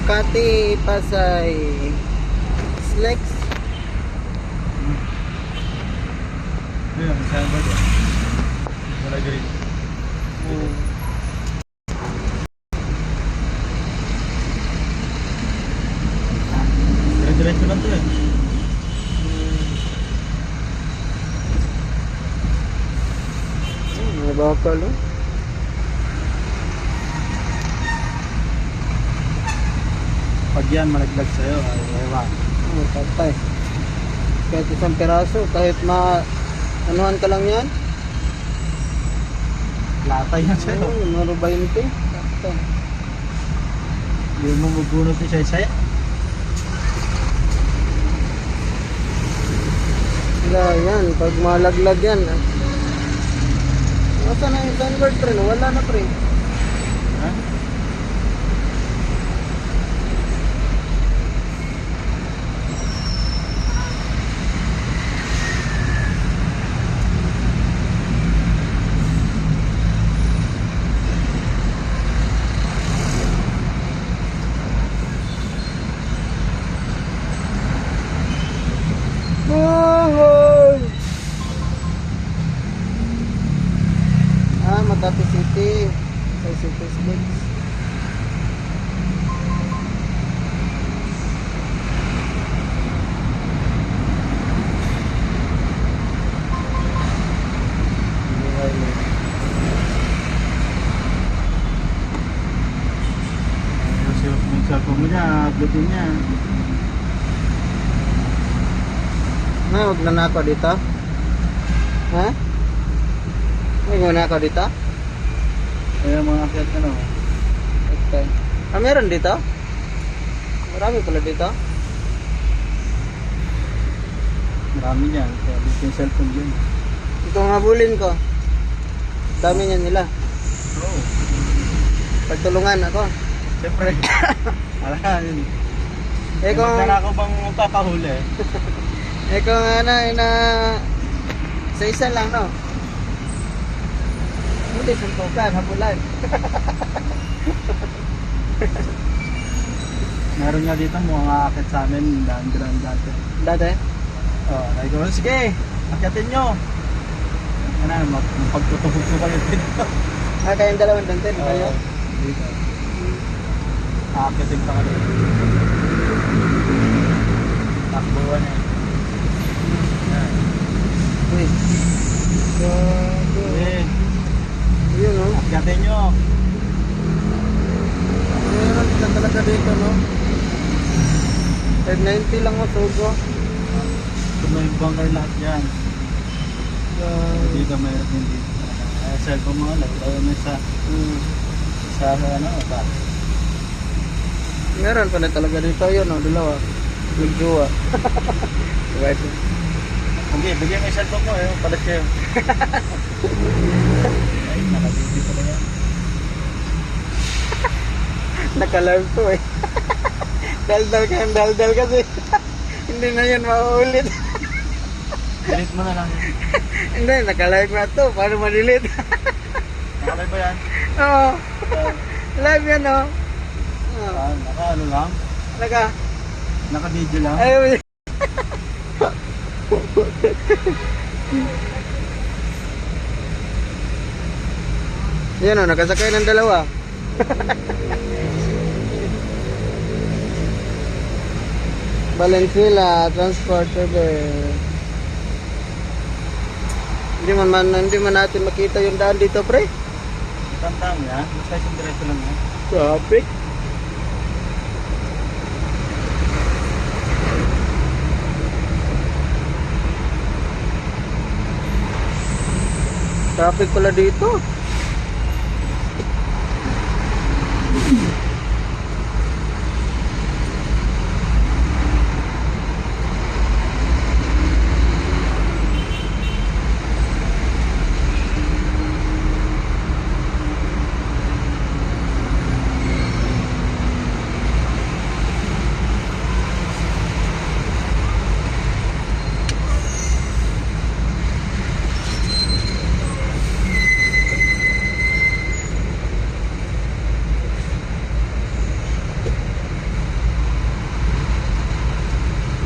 Makati, Pasay, Slex. Ayun, saan ba dyan? Wala green. Diretso lang to eh. May bakal, oh. Pag yan malaglag sa'yo, ay ewan. Patay. Kahit isang piraso, kahit anuhan ka lang yan. Latay yan sa'yo. Numero 20. Patay. Hindi mo mabunot ni Say-Say. Wala yan, pag malaglag yan. Asa na yung sunbird pre? Wala na pre. Ha? Buhoy! Makati City. Sa City Slex. Kasi yung cellphone mo niya, uploadin niya. Huwag na ako dito. Ha? Huwag na ako dito. Kaya mga akyat ano. Okay. Meron dito? Marami pala dito. Marami niyan. Kaya dito yung cellphone dyan. Ito ang habulin ko. Dami niyan nila. Oo. Pagtulungan ako. Siyempre. Ala yun. Kung Magdala ko bang magpapahuli? kung sa isa lang, no? Hindi, suntukan, habulan. Meron nga dito mga akit sa amin, daan dati. Dati? Oh, like, oh, sige, akyatin nyo. Ano, magpagtutuhog ko kayo dito. Kayong dalawang dantin, kayo? Dito. Akyatin pa kayo. Takbuhan eh. Yan. Uy. Eh, Yun, no? akyatin nyo. Meron ka talaga dito, no? 90 lang o sugo. Tuloy bangkay lahat yan. Dito mayroon din dito. Cellphone mo, lagay mo sa ano, ba? Meron pa na talaga dito yun, no? Dalawa. Nagduwa. Right. Hindi, bigyan mo yung cellphone mo, palit kayo. Ay, nakabiti pala yan. Naka-live to eh. Daldal kasi. Hindi na yun mauulit. Delete mo na lang yun. Hindi, naka-live na to. Paano ma-delete? Nakalay ba yan? Oo. Live yan, no? Naka ano lang? Naka-video lang? Ay, yan o, nakasakay ng dalawa. Valenzuela Transport Service. Hindi man natin makita yung daan dito, pre. Tanda mo yan? Basta isang diretso lang yan. Traffic. Traffic pala dito.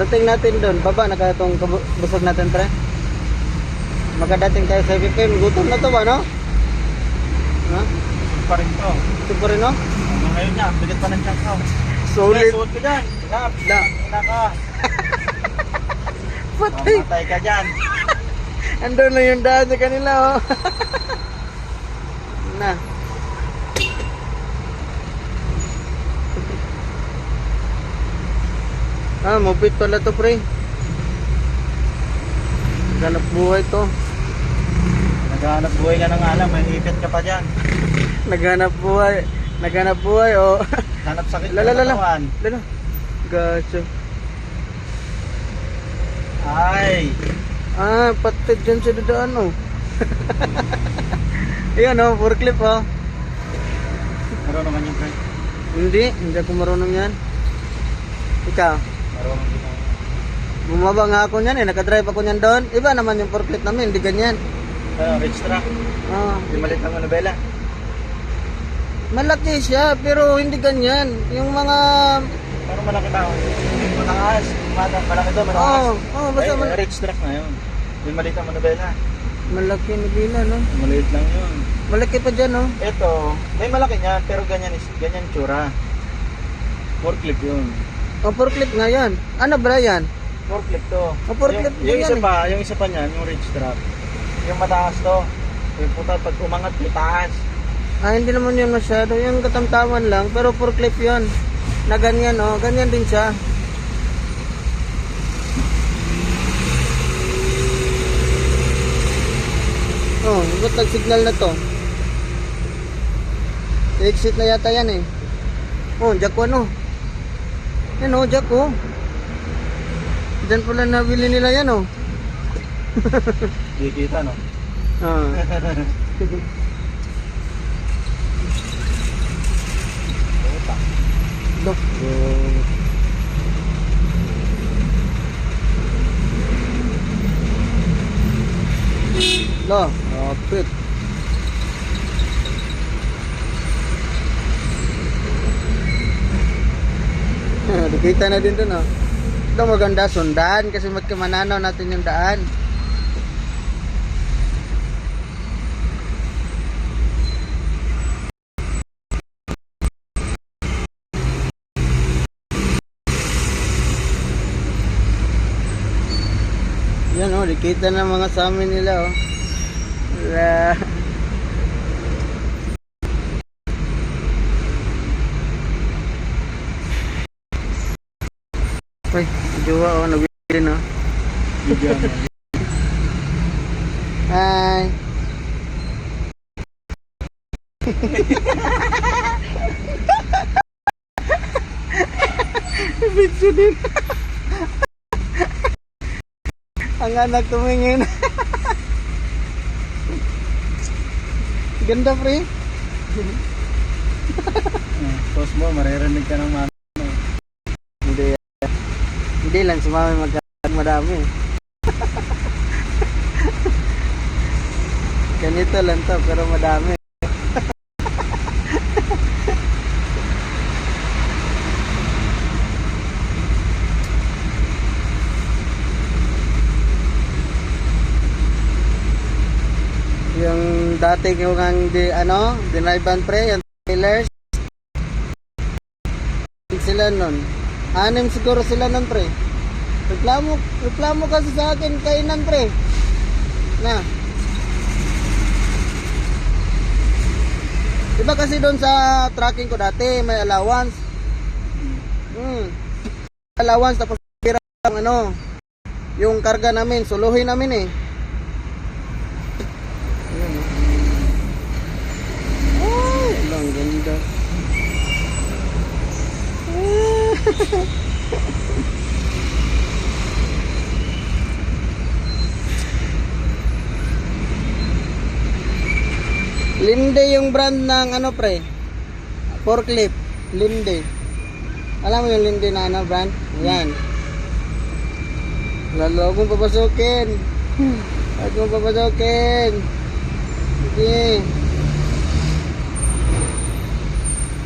Dating natin doon. Baba, nakatong busog natin, pre. Magkadating tayo sa VPM. Gutom na to ba, no? Ha? Pa rin to. Gutom pa rin, no? Hanggang ngayon niya, bigat pa ng chunk ko. Solid. Suot ko dyan. Lap. La. Ina ka. Patay. Mamatay ka dyan. Andun na yung daan sa kanila, oh. Na. Ah, mupit pala to, pre. Ganap buhay to. Naghahanap buhay ka na nga lang, may ipit ka pa dyan. Naghanap buhay. Naghanap buhay, oh. Hanap sakit Lala, ng lala. katawan. Lala. Gacho. Ay. Ah, patid dyan sa dadaan, oh. Ayan, oh, forklift, oh. Marunong ka niyan, friend. Hindi ako marunong yan. Ikaw, Marunong kita. bumaba nga ako niyan, eh. Nakadrive ako niyan doon. Iba naman yung forklift namin, hindi ganyan. Rich truck. Ah, Di malit ang manubela. malaki siya, pero hindi ganyan. Yung mga... Pero malaki tao. Mataas. Malaki to, mataas. Oo, basta Ay, malaki. rich truck na yun. Di malit ang manubela. Malaki na bila, no? Maliit lang yun. Malaki pa dyan, no? Ito, may malaki niyan, pero ganyan tsura. Forklift yun. O, forklift nga yan. Ano ba yan? Forklift to. Forklift yung din isa yan, eh. pa, yung isa pa niyan, yung rich truck. Yung mataas to. Yung puta, pag umangat, may taas. Ah, hindi naman yun masyado. Yung katamtaman lang, pero forklift yun. Na ganyan, oh. Ganyan din siya. Oh, ba't nag-signal na to? Exit na yata yan, eh. Oh, jack 1, oh. Yan, oh, jack, oh. Diyan pala nabili nila yan, oh. Di kita, no? Ah. Look. Lo, kapit. Nakita na din dun, oh. Ito maganda, sundan kasi magkamananaw natin yung daan. Yan, oh, nakita na mga sa amin nila, oh. Wala. Ay, jowa, oh, nabili na. Bigyan mo. Hi. Bitso din. Ang anak tumingin. Ganda, pre. Tos mo, maririnig ka ng mami. Hindi. Hindi lang si mami magkakaroon madami. Ganito lang to, pero madami. Yung dati yung ang dinayban, pre, yung trailers. Sila nun. 6 siguro sila nun, pre. Reklamo kasi sa akin kainan, pre. Na. Diba kasi doon sa tracking ko dati may allowance. Allowance tapos pira yung karga namin, suluhin namin, eh. Ay, ang ganda. Linde yung brand ng pre, forklift, Linde. Alam mo yung Linde na brand? Yan. Lalo akong papasukin. Akong papasukin. Sige.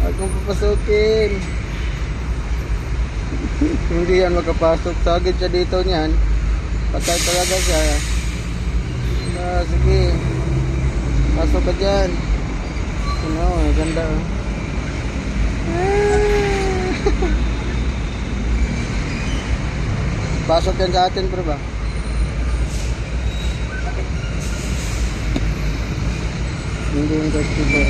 Akong papasukin. Hindi yan makapasok. Sagid siya dito niyan. Patay talaga siya. Sige. Pasok ka dyan. Ano, ganda oh. Pasok yan sa atin, bro ba? Hindi yung gusto ba?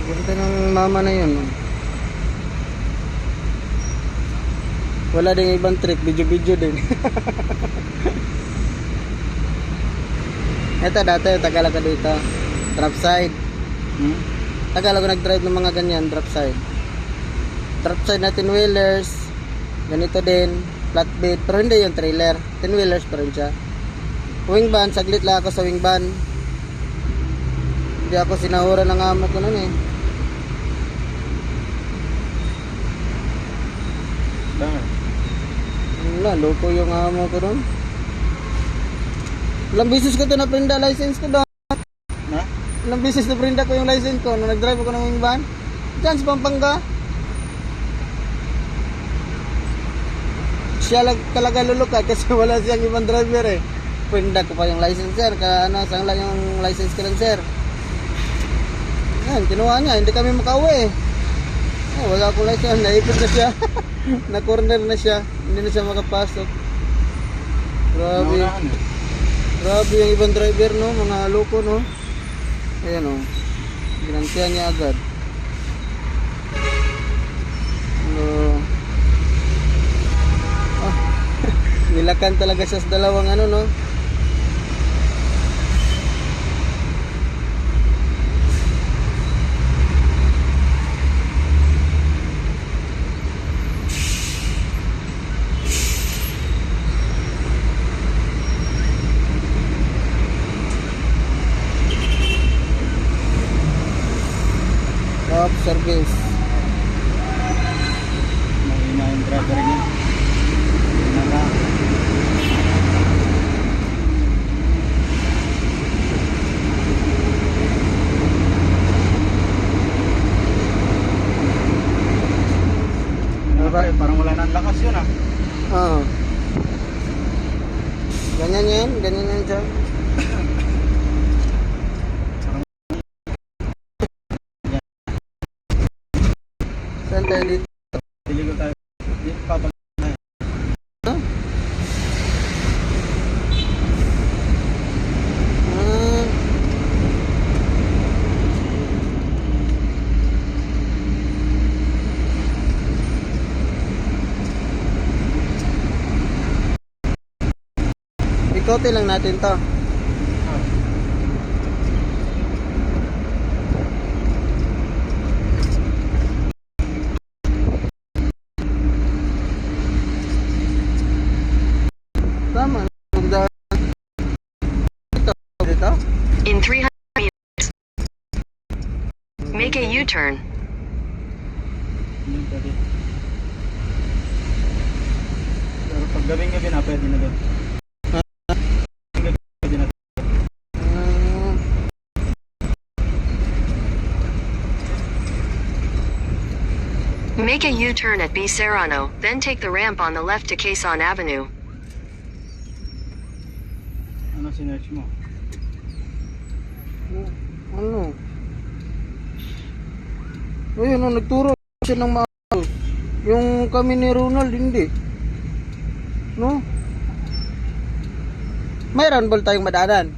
Ganda ng mama na yun. Oh. Wala ding ibang trick, video-video din. Ito dati, tagal ako dito. Drop side. Tagal ako nag-drive ng mga ganyan, drop side. Drop side na 10-wheelers. Ganito din, flatbed. Pero hindi yung trailer. 10-wheelers pa rin siya. Wing van, saglit lang ako sa wing van. Hindi ako sinahura ng amo ko nun eh. Wala, loko yung amo ko nun. Ilang beses ko ito na-prinda license ko doon. Ha? Ilang beses na-prinda ko yung license ko nung nag-drive ako ng wing van. Diyan sa Pampanga. Siya lang talaga luluka kasi wala siyang ibang driver eh. Prinda ko pa yung license sir. Saan lang yung license ko lang sir. Yan, kinuha niya. Hindi kami makauwi eh. Wala akong license. Naipit na siya. Na-corner na siya. Hindi na siya makapasok. Grabe. Grabe yung ibang driver no. Mga loko no. Ayan o. Ginantihan niya agad. Nilakan talaga siya sa dalawang ano no. Top service. Mahina yung driver niya. Naka. Parang wala nang lakas yun ah. Oo. Ganyan yan. Ganyan yan siya. Saan tayo dito? Diligo tayo. Dito pa pag... Huh? Ikote lang natin to. Tama. Dito. In 300 meters, make a U-turn. Yun pwede. Pero pag gabing-gabi na pwede na doon. Pwede na. Make a U-turn at B. Serrano, then take the ramp on the left to Quezon Avenue. Ano sinerch mo? Ano? Ayun, nagturo siya ng maayos. Yung kami ni Ronald, hindi. No? May round ball tayong madaanan.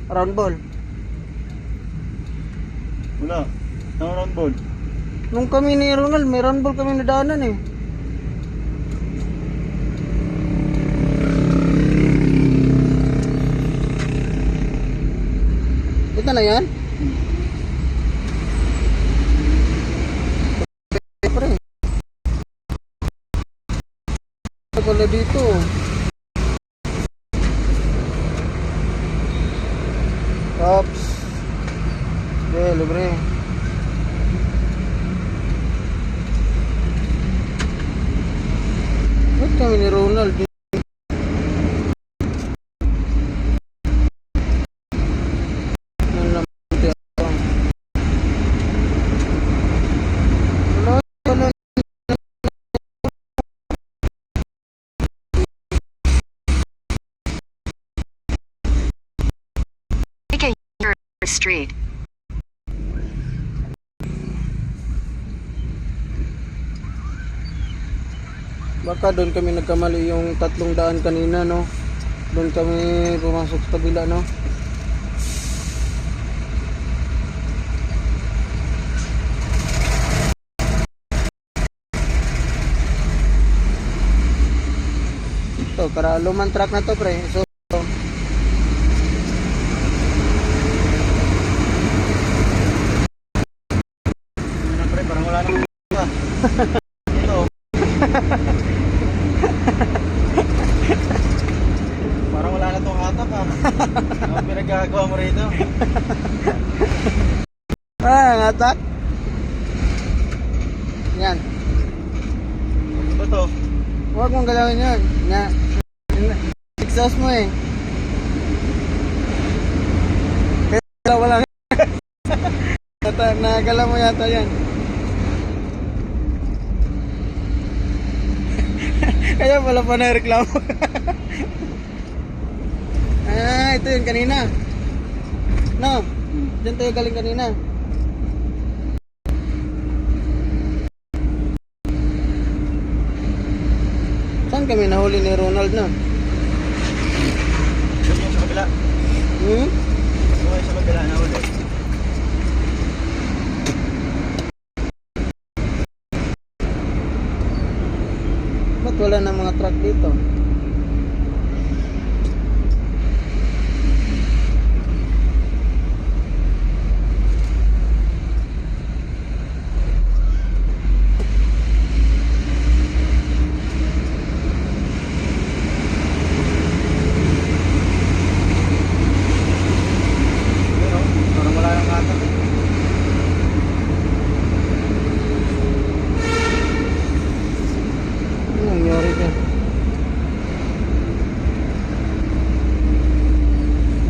Round ball. Wala. Ano round ball? Nung kami ni Ronald, may round ball kami nadaanan eh. Ito na yan? Pre. Ito pala dito. Tops. Okay, libre. Ba't kami ni Ronald? street. Baka doon kami nagkamali yung 300 kanina, no? Doon kami pumasok sa kabila, no? Ito, para lumang truck na to, pre. So, Ano pre, parang wala nang ito. Parang wala na tong hatak ha. Ano pinagagawa mo rito? ngatak. Yan. Ano ba to? Huwag mong galawin yun. Exhaust mo eh. Kaya wala. Nagalaw mo yata yan. Kaya pala pa na-reklamo. Ito yung kanina. No, dyan tayo galing kanina. Saan kami nahuli ni Ronald na? Yung sa kabila. Hmm? Okay, sa kabila na ulit. Ba't wala na mga truck dito? Pero, parang wala nang hatak. Ano nangyari dyan?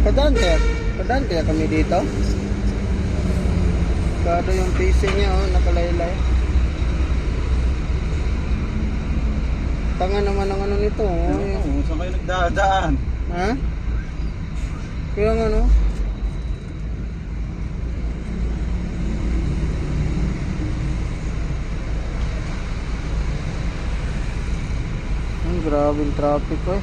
Padaan kaya kami dito? Kado yung PC niya, oh, nakalaylay. Tanga naman ang ano nito, oh. Oo, saan kayo nagdadaan? Ha? Kaya nga, no? Grabe yung traffic, eh.